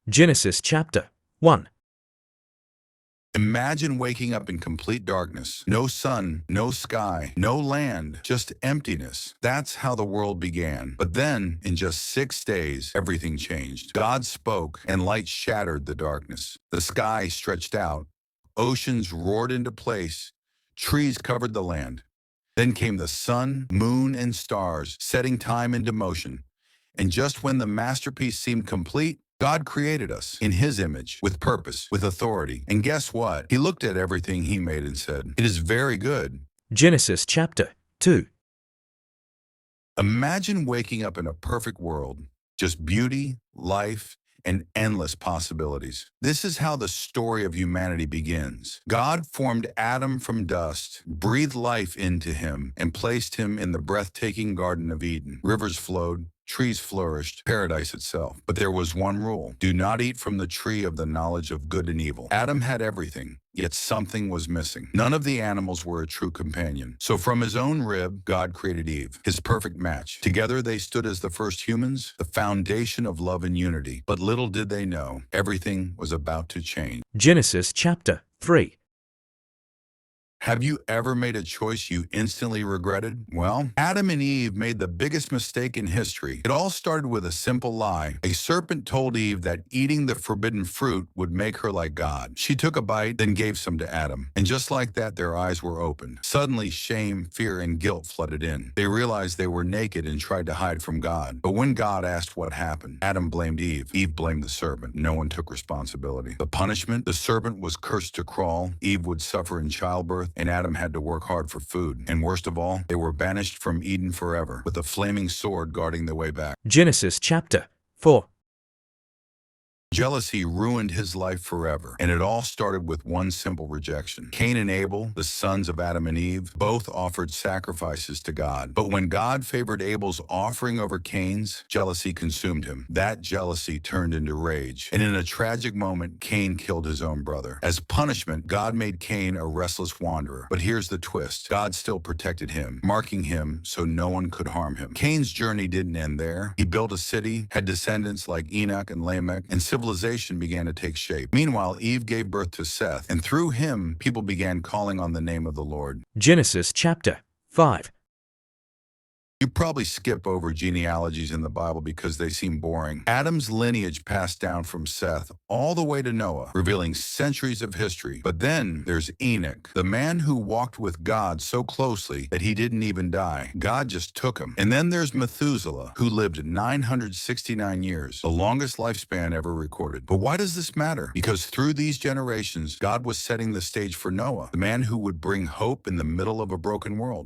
Genesis chapter 1. Imagine waking up in complete darkness. No sun, no sky, no land, just emptiness. That's how the world began. But then, in just 6 days, everything changed. God spoke, and light shattered the darkness. The sky stretched out. Oceans roared into place. Trees covered the land. Then came the sun, moon, and stars, setting time into motion. And just when the masterpiece seemed complete, God created us in His image, with purpose, with authority. And guess what? He looked at everything He made and said, "It is very good." Genesis chapter 2. Imagine waking up in a perfect world, just beauty, life, and endless possibilities. This is how the story of humanity begins. God formed Adam from dust, breathed life into him, and placed him in the breathtaking Garden of Eden. Rivers flowed, trees flourished, paradise itself. But there was one rule: do not eat from the tree of the knowledge of good and evil. Adam had everything, yet something was missing. None of the animals were a true companion. So from his own rib, God created Eve, his perfect match. Together they stood as the first humans, the foundation of love and unity. But little did they know, everything was about to change. Genesis chapter 3. Have you ever made a choice you instantly regretted? Well, Adam and Eve made the biggest mistake in history. It all started with a simple lie. A serpent told Eve that eating the forbidden fruit would make her like God. She took a bite, then gave some to Adam. And just like that, their eyes were opened. Suddenly, shame, fear, and guilt flooded in. They realized they were naked and tried to hide from God. But when God asked what happened, Adam blamed Eve. Eve blamed the serpent. No one took responsibility. The punishment? The serpent was cursed to crawl. Eve would suffer in childbirth, and Adam had to work hard for food. And worst of all, they were banished from Eden forever, with a flaming sword guarding the way back. Genesis chapter 4. Jealousy ruined his life forever, and it all started with one simple rejection. Cain and Abel, the sons of Adam and Eve, both offered sacrifices to God. But when God favored Abel's offering over Cain's, jealousy consumed him. That jealousy turned into rage, and in a tragic moment, Cain killed his own brother. As punishment, God made Cain a restless wanderer. But here's the twist: God still protected him, marking him so no one could harm him. Cain's journey didn't end there. He built a city, had descendants like Enoch and Lamech, and civilization began to take shape. Meanwhile, Eve gave birth to Seth, and through him, people began calling on the name of the Lord. Genesis chapter 5. You probably skip over genealogies in the Bible because they seem boring. Adam's lineage passed down from Seth all the way to Noah, revealing centuries of history. But then there's Enoch, the man who walked with God so closely that he didn't even die. God just took him. And then there's Methuselah, who lived 969 years, the longest lifespan ever recorded. But why does this matter? Because through these generations, God was setting the stage for Noah, the man who would bring hope in the middle of a broken world.